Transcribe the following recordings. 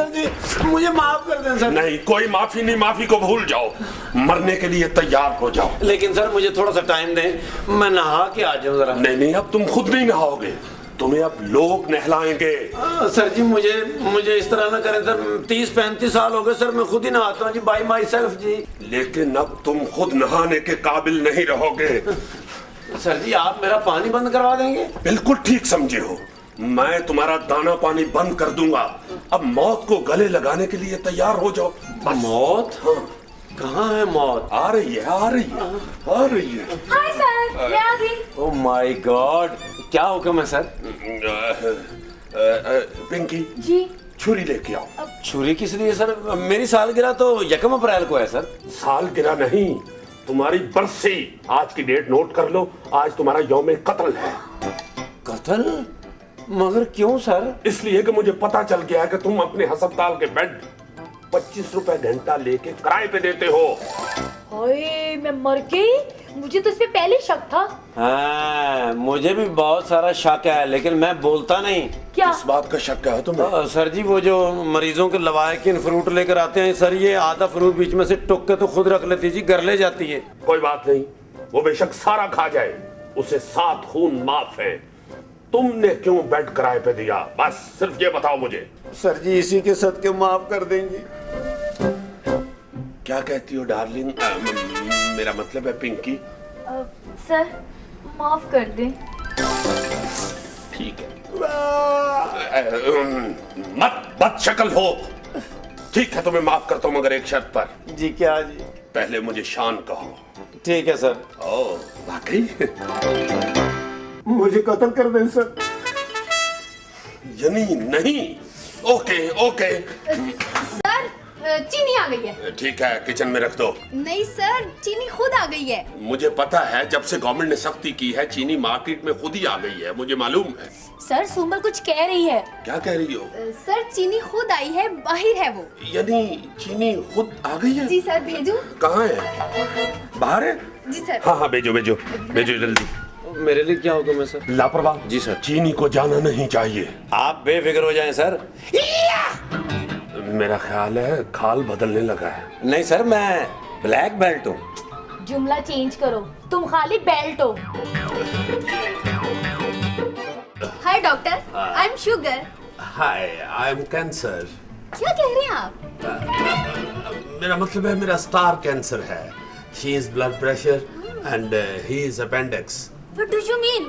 Sir जी, मुझे माफ कर दें सर। नहीं, कोई माफी नहीं, माफी को भूल जाओ, मरने के लिए तैयार हो जाओ। लेकिन सर मुझे थोड़ा सा टाइम दें, मैं नहा के आ जाऊं जरा। नहीं नहीं, अब तुम खुद नहीं नहाओगे, तुम्हें अब लोग नहलाएंगे। सर जी मुझे इस तरह ना करें सर, 30-35 साल हो गए सर, मैं खुद ही नहाता हूँ जी, बाय माई सेल्फ जी। लेकिन अब तुम खुद नहाने के काबिल नहीं रहोगे। सर जी आप मेरा पानी बंद करवा देंगे? बिल्कुल ठीक समझे हो, मैं तुम्हारा दाना पानी बंद कर दूंगा। अब मौत को गले लगाने के लिए तैयार हो जाओ। मौत? हाँ। कहाँ है मौत? आ रही है, आ रही है, आ रही है। हाय सर, मैं आ गई। ओह माय गॉड, क्या हुक्म है सर? पिंकी जी छुरी लेके आओ। छुरी किस लिए सर? मेरी सालगिरह तो 1 अप्रैल को है सर। सालगिरह नहीं, तुम्हारी बरसी। आज की डेट नोट कर लो, आज तुम्हारा यौम कत्ल है। कत्ल? मगर क्यों सर? इसलिए कि मुझे पता चल गया है कि तुम अपने अस्पताल के बेड 25 रुपए घंटा लेके किराए पे देते हो। ओए मैं मर गई, मुझे तो इस पे पहले शक था। हाँ, मुझे भी बहुत सारा शक है, लेकिन मैं बोलता नहीं। क्या? इस बात का शक है तुम्हें? सर जी वो जो मरीजों के लवाकिन फ्रूट लेकर आते हैं सर, ये आधा फ्रूट बीच में से टुक के तो खुद रख लेती जी, घर ले जाती है। कोई बात नहीं, वो बेशक सारा खा जाए, उसे 7 खून माफ है। तुमने क्यों बेड किराए पे दिया, बस सिर्फ ये बताओ मुझे। सर जी इसी के सदके माफ कर देंगे। क्या कहती हो डार्लिंग? मेरा मतलब है पिंकी। सर माफ कर दे। ठीक है। मत शक्ल हो। ठीक है, तुम्हें माफ करता हूं, मगर एक शर्त पर। जी क्या जी? पहले मुझे शान कहो। ठीक है सर। ओ वाकई? मुझे कत्ल कर दें सर। यानी नहीं? ओके ओके, सर चीनी आ गई है। ठीक है, किचन में रख दो। नहीं सर, चीनी खुद आ गई है। मुझे पता है, जब से गवर्नमेंट ने सख्ती की है, चीनी मार्केट में खुद ही आ गई है, मुझे मालूम है। सर सुमल कुछ कह रही है। क्या कह रही हो? सर चीनी खुद आई है, बाहर है वो। यानी चीनी खुद आ गई है? जी सर, भेजूं? कहाँ है? बाहर है? जी सर। हाँ हाँ, भेजो भेजो भेजो जल्दी। मेरे लिए क्या हुक्म है सर? लापरवाह। जी सर। चीनी को जाना नहीं चाहिए। आप बेफिक्र हो जाएं सर। मेरा ख्याल है खाल बदलने लगा है। नहीं सर, मैं ब्लैक बेल्ट हूँ। जुमला चेंज करो, तुम खाली बेल्ट हो। हाय doctor, I am sugar. Hi, I am cancer. क्या कह रहे हैं आप? मेरा मतलब है मेरा स्टार कैंसर है। She is blood pressure and he is appendix. What do you mean?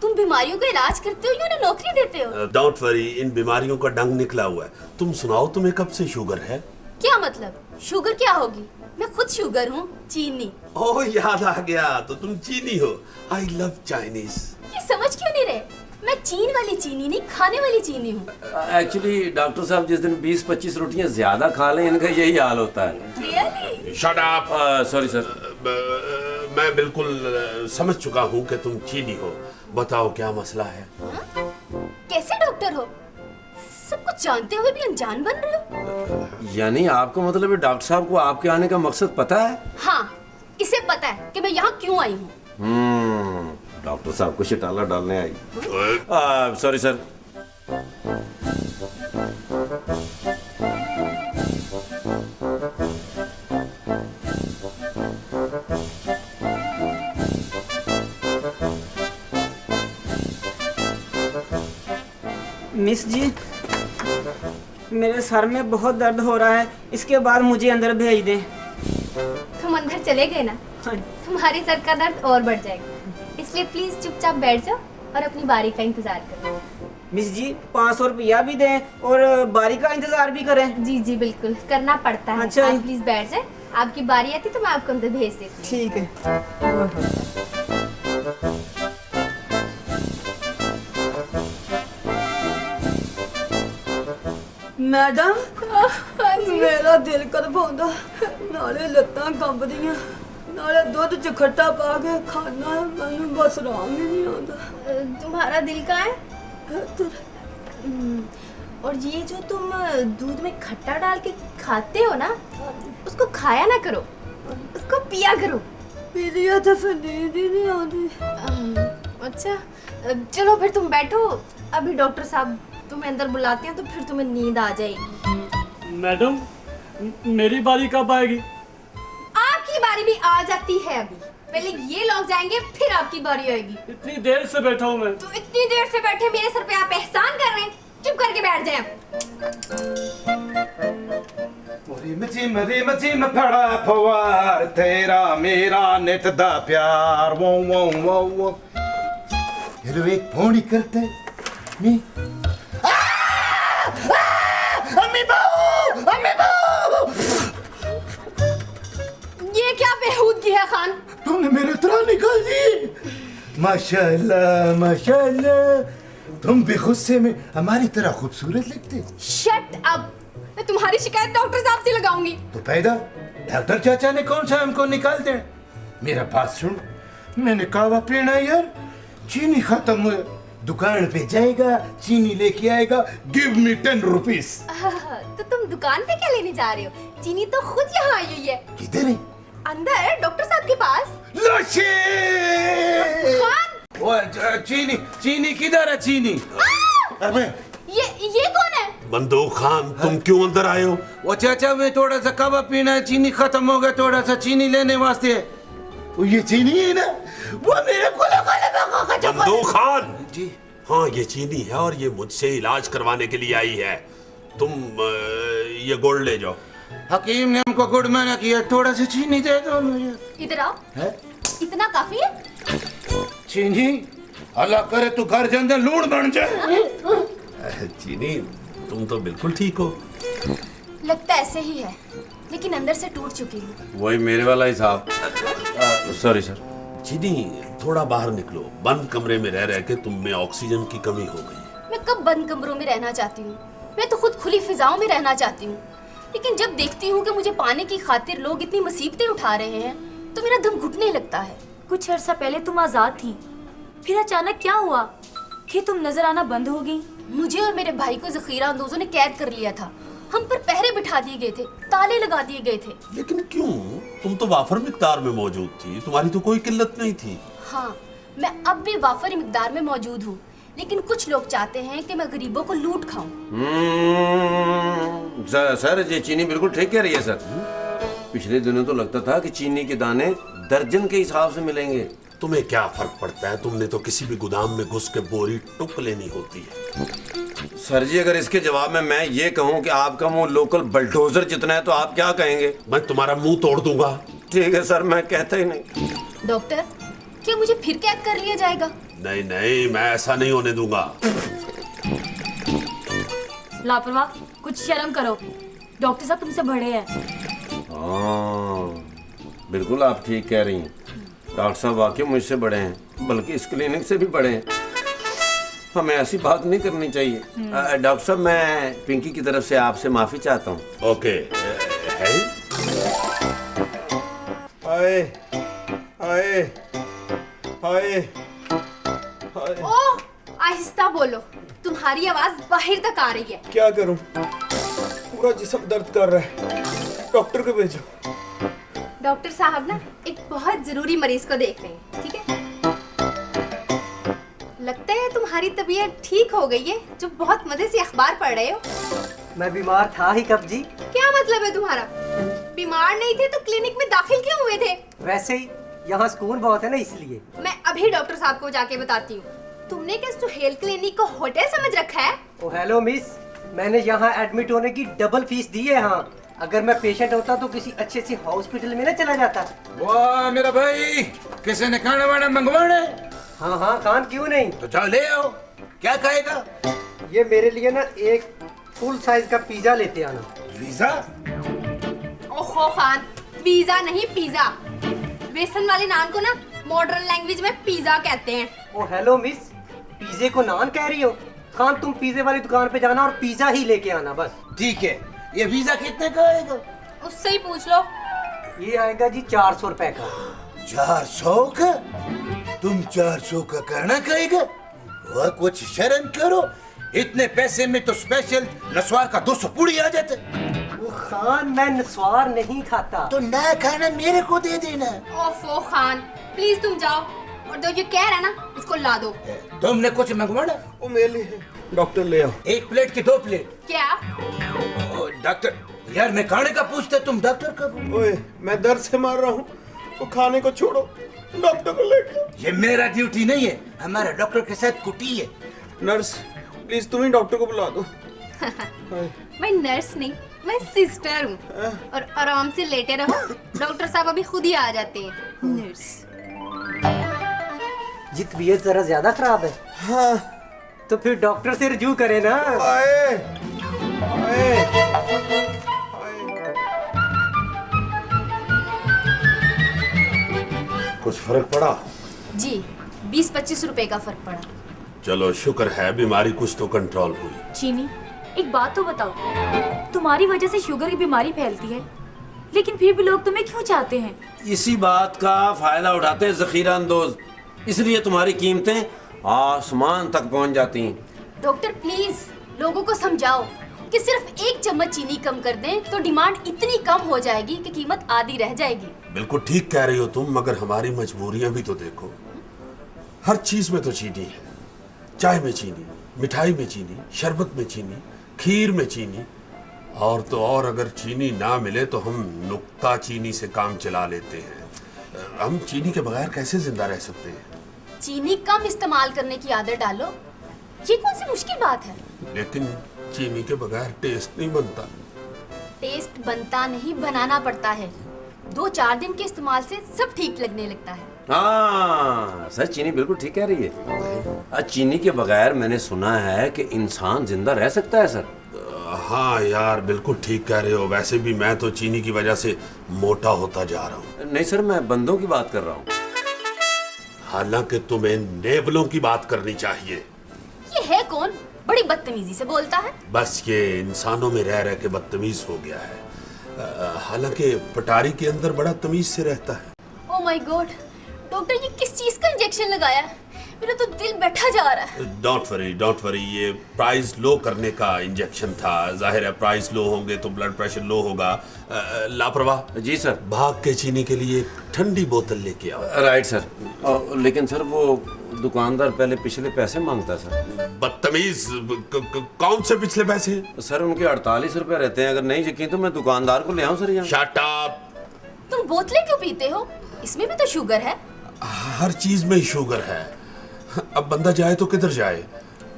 तुम बीमारियों का इलाज करते हो या उन्हें नौकरी देते हो? डोंट वरी, इन बीमारियों का डंग निकला हुआ है। तुम सुनाओ, तुम्हें कब से शुगर है? क्या मतलब? शुगर क्या होगी? मैं खुद शुगर हूँ, चीनी। ओह याद आ गया, तो तुम चीनी हो। I love Chinese. ये समझ क्यों नहीं रहे? मैं चीन वाली चीनी नहीं, खाने वाली चीनी हूँ। एक्चुअली डॉक्टर साहब जिस दिन 20-25 रोटियां ज्यादा खा लें, इनका यही हाल होता है। Really? Shut up. Sorry sir. मैं बिल्कुल समझ चुका हूँ कि तुम चीनी हो। बताओ क्या मसला है? कैसे डॉक्टर हो? सब कुछ जानते हुए भी अनजान बन रहे हो? यानी आपका मतलब है डॉक्टर साहब को आपके आने का मकसद पता है? हाँ, इसे पता है कि मैं यहाँ क्यों आई हूँ। डॉक्टर साहब को शिटाला डालने आई। Sorry sir. मिस जी, मेरे सर में बहुत दर्द हो रहा है, इसके बाद मुझे अंदर भेज दें। तुम अंदर चले गए ना, हाँ। तुम्हारे सर का दर्द और बढ़ जाएगा, इसलिए प्लीज चुपचाप बैठ जाओ और अपनी बारी का इंतजार करो। मिस जी 500 रुपया भी दें और बारी का इंतजार भी करें। जी जी बिल्कुल करना पड़ता है। अच्छा। आप प्लीज बैठ जाए, आपकी बारी आती तो मैं आपको अंदर भेज देती हूँ। ठीक है। मैडम, मेरा दिल कर पाਉਂਦਾ, नाले ਲੱਤਾਂ ਕੰਬਦੀਆਂ, नाले दूध च खट्टा पा के खाना है, मैंने बस आराम ही नहीं आता। तुम्हारा दिल कहाँ है? और ये जो तुम दूध में खट्टा डाल के खाते हो ना, उसको खाया ना करो, उसको पिया करो। पी लिया तो फिर नींद ही नहीं आती। अच्छा चलो फिर तुम बैठो, अभी डॉक्टर साहब तुम्हें अंदर बुलाते हैं तो फिर तुम्हें नींद आ जाएगी। मैडम मेरी बारी कब आएगी? आपकी बारी भी आ जाती है अभी। पहले ये लोग जाएंगे फिर आपकी बारी आएगी। इतनी देर से बैठा हूँ मैं। तो इतनी देर से बैठे मेरे सर पे आप एहसान कर रहे हैं? चुप करके बैठ जाए। रिम फड़ा फवार तेरा मेरा नित दा प्यार वो ये एक फोन करते मी अम्मी बाऊ ये क्या बेहूदगी है खान? तुमने मेरे तरह निकाल दी। माशाल्लाह तुम भी गुस्से में हमारी तरह खूबसूरत लगते। Shut up. मैं तुम्हारी शिकायत डॉक्टर साहब से लगाऊंगी। तो पैदा डॉक्टर चाचा ने कौन सा हमको निकाल दे। मेरा बात सुन, मैंने कहवा पीना यार, चीनी खत्म हुआ, दुकान पे जाएगा चीनी लेके आएगा, गिव मी 10 रुपीज। तो तुम दुकान पे क्या लेने जा रहे हो? चीनी तो खुद यहाँ आई हुई है। किधर है? अंदर डॉक्टर साहब के पास। लच्छी! खान! वो चीनी किधर है चीनी? अबे ये कौन है? बंदूक खान, तुम क्यों अंदर आए हो? वो चाचा में थोड़ा सा कहवा पीना है, चीनी खत्म हो गया, थोड़ा सा चीनी लेने वास्ते। वो ये चीनी है ना, वो मेरे को बंदूक खान जी। हाँ ये चीनी है और ये मुझसे इलाज करवाने के लिए आई है। तुम ये गुड़ ले जाओ। हकीम ने हमको गुड़ मना किया, थोड़ा सा चीनी दे दो मुझे। इधर आओ। है? इतना काफी है? चीनी अल्लाह करे तू घर जंदे लूण बन जाए। चीनी तुम तो बिल्कुल ठीक हो। लगता ऐसे ही है, लेकिन अंदर से टूट चुकी हूँ। वही मेरे वाला हिसाब। Sorry sir. चीनी थोड़ा बाहर निकलो, बंद कमरे में रह रह के तुम में ऑक्सीजन की कमी हो गई। मैं कब बंद कमरों में रहना चाहती हूँ? मैं तो खुद खुली फिजाओं में रहना चाहती हूँ। लेकिन जब देखती हूँ कि मुझे पाने की खातिर लोग इतनी मुसीबतें उठा रहे हैं तो मेरा दम घुटने लगता है। कुछ अर्सा पहले तुम आजाद थी, फिर अचानक क्या हुआ कि तुम नजर आना बंद हो गई? मुझे और मेरे भाई को जखीरा अंदोजों ने कैद कर लिया था। हम पर पहरे बिठा दिए गए थे, ताले लगा दिए गए थे। लेकिन क्यों? तुम तो वाफर मिकदार में मौजूद थी, तुम्हारी तो कोई किल्लत नहीं थी। हाँ, मैं अब भी वाफर मिकदार में मौजूद हूँ, लेकिन कुछ लोग चाहते हैं कि मैं गरीबों को लूट खाऊं। सर ये चीनी बिल्कुल ठीक कह रही है सर। पिछले दिनों तो लगता था कि चीनी के दाने दर्जन के हिसाब से मिलेंगे। तुम्हें क्या फर्क पड़ता है? तुमने तो किसी भी गोदाम में घुस के बोरी टुक लेनी होती है। सर जी अगर इसके जवाब में मैं ये कहूँ कि आपका मुंह लोकल बल्डोजर जितना है तो आप क्या कहेंगे? मैं तुम्हारा मुंह तोड़ दूंगा। ठीक है सर, मैं कहता ही नहीं। डॉक्टर, क्या मुझे फिर कैद कर लिया जाएगा? नहीं नहीं, मैं ऐसा नहीं होने दूंगा। लापरवाह, कुछ शर्म करो। डॉक्टर साहब तुमसे बड़े हैं। हाँ बिल्कुल आप ठीक कह रही हैं। डॉक्टर साहब वाकई मुझसे बड़े हैं, बल्कि इस क्लिनिक से भी बड़े हैं। हमें ऐसी बात नहीं करनी चाहिए। डॉक्टर साहब मैं पिंकी की तरफ से आपसे माफी चाहता हूँ। ओके है? हाय हाय हाय हाय। ओह, आहिस्ता बोलो, तुम्हारी आवाज बाहर तक आ रही है। क्या करूं, पूरा जिस्म दर्द कर रहा है, डॉक्टर को भेजो। डॉक्टर साहब ना एक बहुत जरूरी मरीज को देख रहे हैं, ठीक है? लगता है तुम्हारी तबीयत ठीक हो गई है, जो बहुत मजे से अखबार पढ़ रहे हो। मैं बीमार था ही कब जी। क्या मतलब है तुम्हारा? बीमार नहीं थे तो क्लिनिक में दाखिल क्यों हुए थे? वैसे ही यहाँ सुकून बहुत है ना, इसलिए। मैं अभी डॉक्टर साहब को जाके बताती हूँ। तुमने क्या सुहेल क्लिनिक को होटल समझ रखा है? ओ हेलो मिस, मैंने यहाँ एडमिट होने की डबल फीस दी है। हाँ, अगर मैं पेशेंट होता तो किसी अच्छे से हॉस्पिटल में ना चला जाता। वाह मेरा भाई, किसी ने खाना वाना मंगवाना है? हाँ हाँ खान, क्यों नहीं। तो जाओ ले आओ। क्या खाएगा? ये मेरे लिए ना एक फुल साइज का पिज्जा लेते आना। वीजा? ओहो खान, पिज्जा नहीं पिज्जा। बेसन वाले नान को ना मॉडर्न लैंग्वेज में पिज्जा कहते हैं। ओ हेलो मिस, पिज्जे को नान कह रही हो? खान तुम पिज्जे वाली दुकान पे जाना और पिज्जा ही लेके आना बस। ठीक है। ये वीजा कितने का आएगा? उससे ही पूछ लो। ये आएगा जी 400 रुपए का। 400 का? तुम 400 का कहना कहेगा? वह कुछ शर्म करो, इतने पैसे में तो स्पेशल नस्वार का 200 पूड़ी आ जाते। वो खान, मैं नस्वार नहीं खाता। तो ना खाना मेरे को दे देना। ओफो खान, प्लीज तुम जाओ और जो ये कह रहा है ना इसको ला दो। तुमने कुछ मंगवाना? वो मेरे लिए डॉक्टर ले आओ। 1 प्लेट की 2 प्लेट? क्या? डॉक्टर यार मैं खाने का पूछता, तुम डॉक्टर का पूछ। ओए, मैं दर्द से मार रहा हूँ, वो खाने को छोड़ो, डॉक्टर को लेके आओ। ये मेरा ड्यूटी नहीं है, हमारा डॉक्टर के साथ कुटी है। नर्स प्लीज तुम ही डॉक्टर को बुला दो। मैं नर्स नहीं, मैं सिस्टर हूँ। और आराम से लेटे रहो, डॉक्टर साहब अभी खुद ही आ जाते हैं। नर्स। जी तबीयत जरा ज्यादा खराब है। हाँ। तो फिर डॉक्टर से रिव्यू करे ना। आए, आए, कुछ फर्क पड़ा? जी 20-25 रुपए का फर्क पड़ा। चलो शुक्र है बीमारी कुछ तो कंट्रोल हुई। चीनी, एक बात तो बताओ, तुम्हारी वजह से शुगर की बीमारी फैलती है, लेकिन फिर भी लोग तुम्हें क्यों चाहते हैं? इसी बात का फायदा उठाते हैं जखीरा अंदोज, इसलिए तुम्हारी कीमतें आसमान तक पहुंच जाती हैं। डॉक्टर प्लीज लोगों को समझाओ कि सिर्फ 1 चम्मच चीनी कम कर दें तो डिमांड इतनी कम हो जाएगी कि कीमत आधी रह जाएगी। बिल्कुल ठीक कह रही हो तुम, मगर हमारी मजबूरियां भी तो देखो। हर चीज में तो चीनी है, चाय में चीनी, मिठाई में चीनी, शरबत में चीनी, खीर में चीनी, और तो और अगर चीनी ना मिले तो हम नुक्ता चीनी से काम चला लेते हैं। हम चीनी के बगैर कैसे जिंदा रह सकते हैं? चीनी कम इस्तेमाल करने की आदत डालो, ये कौन सी मुश्किल बात है? लेकिन चीनी के बगैर टेस्ट नहीं बनता। टेस्ट बनता नहीं, बनाना पड़ता है। 2-4 दिन के इस्तेमाल से सब ठीक लगने लगता है। हाँ सर, चीनी बिल्कुल ठीक कह रही है। चीनी के बगैर मैंने सुना है कि इंसान जिंदा रह सकता है सर। हाँ यार बिल्कुल ठीक कह रहे हो। वैसे भी मैं तो चीनी की वजह से मोटा होता जा रहा हूँ। नहीं सर, मैं बंदों की बात कर रहा हूँ। हालांकि तुम्हें नेवलों की बात करनी चाहिए। ये है कौन? बड़ी बदतमीजी से बोलता है। बस ये इंसानों में रह रह के बदतमीज हो गया है। हालांकि पटारी के अंदर बड़ा तमीज से रहता है। ओह माय गॉड, डॉक्टर ये किस चीज का इंजेक्शन लगाया है? मेरा तो दिल बैठा जा रहा है। डोंट वरी, ये प्राइस लो करने का इंजेक्शन था। जाहिर है प्राइस लो होंगे तो ब्लड प्रेशर लो होगा। लापरवाह। जी सर। भाग के चीनी के लिए एक ठंडी बोतल लेके आओ। Right sir. लेकिन सर वो दुकानदार पहले पिछले पैसे मांगता है सर। बदतमीज, कौन से पिछले पैसे? सर उनके 48 रुपए रहते हैं। अगर नहीं यकीन तो मैं दुकानदार को ले आऊं सर यहाँ। Shut up. तुम बोतलें क्यों पीते हो? इसमें भी तो शुगर है। हर चीज में ही शुगर है। अब बंदा जाए तो किधर जाए?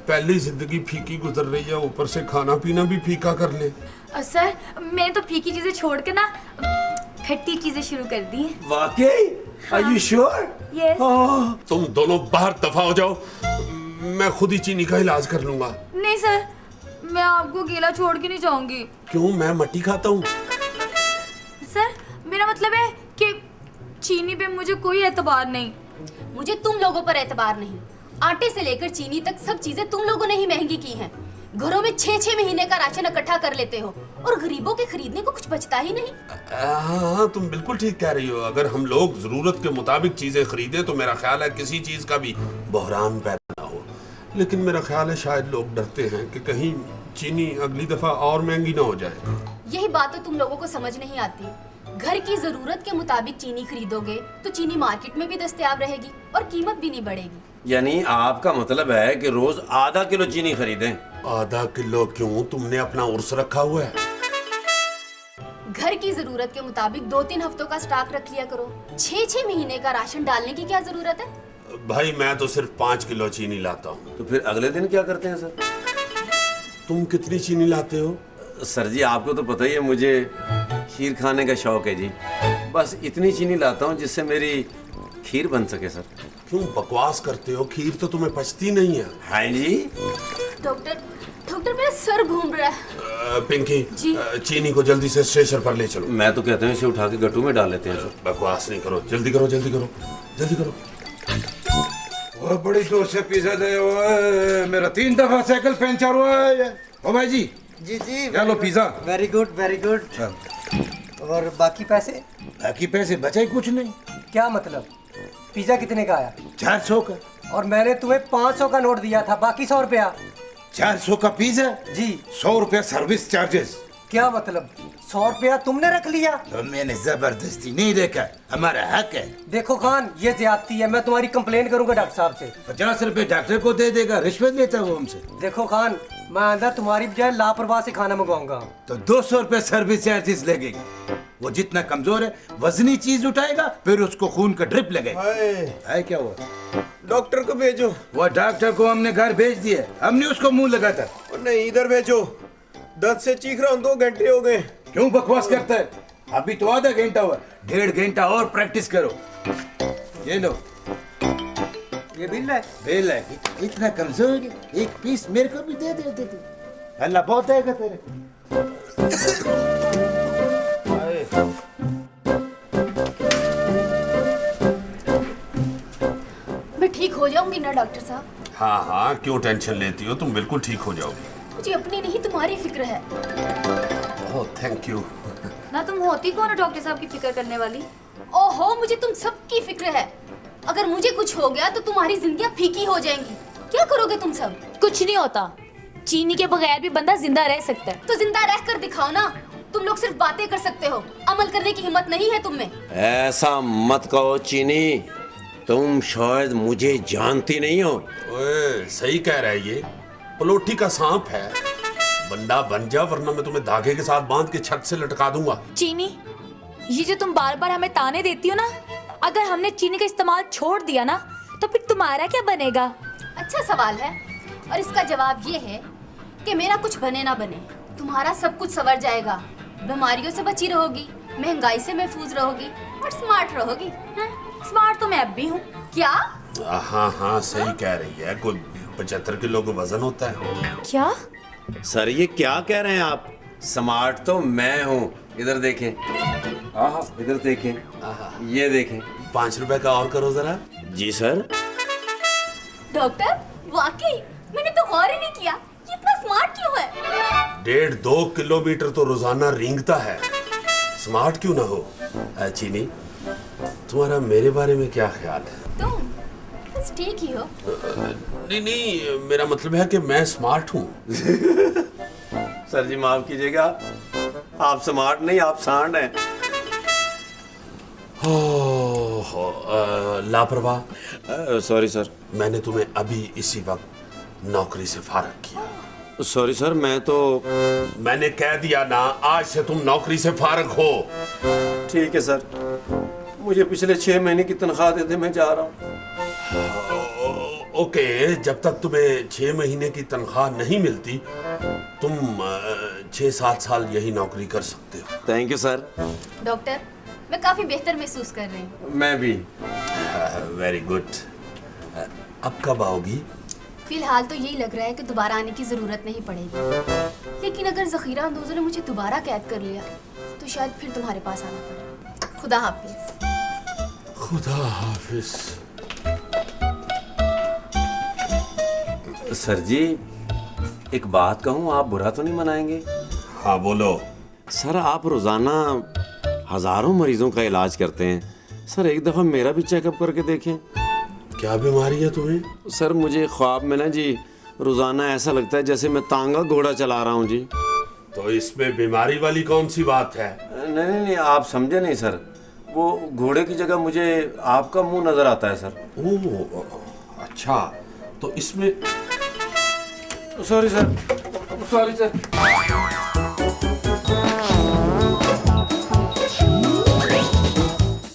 पहली जिंदगी फीकी गुजर रही है, ऊपर से खाना पीना भी फीका कर ले। सर मैंने तो फीकी चीजें छोड़ के ना खट्टी चीजें शुरू कर दी हैं। वाकई? Are you sure? Yes. तुम दोनों बाहर दफा हो जाओ, मैं खुद ही चीनी का इलाज कर लूंगा। नहीं सर, मैं आपको अकेला छोड़ के नहीं जाऊंगी। क्यों? मैं मट्टी खाता हूँ। सर मेरा मतलब है कि चीनी पे मुझे कोई एतबार नहीं। मुझे तुम लोगों पर एतबार नहीं। आटे से लेकर चीनी तक सब चीजें तुम लोगों ने ही महंगी की हैं। घरों में 6-6 महीने का राशन इकट्ठा कर लेते हो और गरीबों के खरीदने को कुछ बचता ही नहीं। हाँ तुम बिल्कुल ठीक कह रही हो। अगर हम लोग जरूरत के मुताबिक चीजें खरीदें तो मेरा ख्याल है किसी चीज का भी बहरान पैदा ना हो। लेकिन मेरा ख्याल है शायद लोग डरते हैं कि कहीं चीनी अगली दफा और महंगी ना हो जाए। यही बात तो तुम लोगों को समझ नहीं आती। घर की जरूरत के मुताबिक चीनी खरीदोगे तो चीनी मार्केट में भी दस्तयाब रहेगी और कीमत भी नहीं बढ़ेगी। यानी आपका मतलब है कि रोज आधा किलो चीनी खरीदें? आधा किलो क्यों? तुमने अपना उर्स रखा हुआ है? घर की जरूरत के मुताबिक 2-3 हफ्तों का स्टॉक रख लिया करो। 6-6 महीने का राशन डालने की क्या जरूरत है? भाई मैं तो सिर्फ 5 किलो चीनी लाता हूँ। तो फिर अगले दिन क्या करते हैं सर? तुम कितनी चीनी लाते हो? सर जी आपको तो पता ही है, मुझे खीर खाने का शौक है जी। बस इतनी चीनी लाता हूँ जिससे मेरी खीर बन सके सर। क्यों बकवास करते हो? खीर तो तुम्हें पचती नहीं है। हाँ जी। डॉक्टर मेरा सर घूम रहा है। पिंकी चीनी को जल्दी से स्टेशन पर ले चलो। मैं तो कहता हूँ इसे उठा के गट्टू में डाल लेते हैं सर। बकवास नहीं करो, जल्दी करो जल्दी करो जल्दी करो। वो बड़ी जोर से पिज्जा दे। मेरा 3 दफा साइकिल पंचर हुआ है। ओ भाई जी जी जी लो पिज्जा। Very good. और बाकी पैसे? बाकी पैसे बचे ही कुछ नहीं। क्या मतलब? पिज्जा कितने का आया? 400 का। और मैंने तुम्हें 500 का नोट दिया था, बाकी 100 रुपया। 400 का पिज्जा जी। 100 रुपया सर्विस चार्जेस। क्या मतलब? 100 रुपया तुमने रख लिया? तो मैंने जबरदस्ती नहीं देखा, हमारा हक है। देखो खान, ये ज्यादती है। मैं तुम्हारी कंप्लेन करूंगा डॉक्टर साहब से। 50 रुपए डॉक्टर को दे देगा, रिश्वत लेता है वो हमसे। देखो खान, मैं आंदा तुम्हारी बजाय लापरवाह से खाना मंगवाऊंगा। तो 200 रुपए सर्विस चार्जेस लगेगा। वो जितना कमजोर है वजनी चीज उठाएगा, फिर उसको खून का ड्रिप लगेगा। है क्या हुआ? डॉक्टर को भेजो। वो डॉक्टर को हमने घर भेज दिया, हमने उसको मुंह लगाता। नहीं, इधर भेजो। दर्द से चीख रहा हूँ, 2 घंटे हो गए। क्यों बकवास करता है? अभी तो आधा घंटा हुआ, 1.5 घंटा और प्रैक्टिस करो। ये लो, ये बिल है। बिल है। इतना कमजोर है, एक पीस मेरे को भी दे दे। अल्लाह बहुत आएगा तेरे। मैं ठीक हो जाऊंगी ना डॉक्टर साहब? हाँ हाँ, क्यों टेंशन लेती हो, तुम बिल्कुल ठीक हो जाओगी। मुझे अपनी नहीं तुम्हारी फिक्र है। Oh thank you. ना तुम होती कौन हो डॉक्टर साहब की फिक्र करने वाली? ओहो, मुझे तुम सबकी फिक्र है। अगर मुझे कुछ हो गया तो तुम्हारी जिंदगियां फीकी हो जाएंगी। क्या करोगे तुम सब? कुछ नहीं होता, चीनी के बगैर भी बंदा जिंदा रह सकता है। तो जिंदा रह कर दिखाओ ना। तुम लोग सिर्फ बातें कर सकते हो, अमल करने की हिम्मत नहीं है तुम में। ऐसा मत कहो चीनी, तुम शायद मुझे जानती नहीं हो। ओए सही कह रहा है ये, पलोठी का सांप है। बंदा बन जा, वरना मैं तुम्हें धागे के साथ बांध के छत से लटका दूंगा। चीनी, ये जो तुम बार बार हमें ताने देती हो ना, अगर हमने चीनी का इस्तेमाल छोड़ दिया ना तो फिर तुम्हारा क्या बनेगा? अच्छा सवाल है, और इसका जवाब ये है कि मेरा कुछ बने ना बने, तुम्हारा सब कुछ संवर जाएगा। बीमारियों से बची रहोगी, महंगाई से महफूज रहोगी और स्मार्ट रहोगी। स्मार्ट तो मैं अब भी हूँ। क्या? हाँ हाँ सही कह रही है, कोई 75 किलो का वजन होता है। क्या? सर ये क्या कह रहे हैं आप? स्मार्ट तो मैं हूँ। इधर देखें, इधर देखें, ये देखें। 5 रुपए का और करो जरा। जी सर। डॉक्टर, वाकई मैंने तो गौर ही नहीं किया, ये इतना स्मार्ट क्यों है? 1.5-2 किलोमीटर तो रोजाना रेंगता है, स्मार्ट क्यों ना हो। चीनी, तुम्हारा मेरे बारे में क्या ख्याल है? तुम बस ठीक ही हो। नहीं, मेरा मतलब है कि मैं स्मार्ट हूँ। सर जी माफ कीजिएगा, आप स्मार्ट नहीं, आप सांड हैं। लापरवाह। Sorry sir. मैंने तुम्हें अभी इसी वक्त नौकरी से फारग किया। सॉरी सर, मैं तो मैंने कह दिया ना, आज से तुम नौकरी से फारग हो। ठीक है सर, मुझे पिछले 6 महीने की तनख्वाह दे दे, मैं जा रहा हूँ। ओके, जब तक तुम्हें 6 महीने की तनख्वाह नहीं मिलती, तुम 6-7 साल यही नौकरी कर सकते हो। Thank you sir. डॉक्टर, मैं काफी बेहतर महसूस कर रही हूँ। मैं भी। Very good. अब कब आओगी? फिलहाल तो यही लग रहा है कि दोबारा आने की जरूरत नहीं पड़ेगी, लेकिन अगर जखीरा अंदोजों ने मुझे दोबारा कैद कर लिया तो शायद फिर तुम्हारे पास आना पड़े। खुदा हाफिज। खुदा हाफिज। सर जी एक बात कहूँ, आप बुरा तो नहीं मनाएंगे? हाँ बोलो। सर आप रोजाना हजारों मरीजों का इलाज करते हैं, सर एक दफा मेरा भी चेकअप करके देखें। क्या बीमारी है तुम्हें? सर मुझे ख्वाब में ना जी रोजाना ऐसा लगता है जैसे मैं तांगा घोड़ा चला रहा हूँ जी। तो इसमें बीमारी वाली कौन सी बात है? नहीं, आप समझे नहीं सर, वो घोड़े की जगह मुझे आपका मुंह नजर आता है सर। ओह अच्छा, तो इसमें सॉरी सर।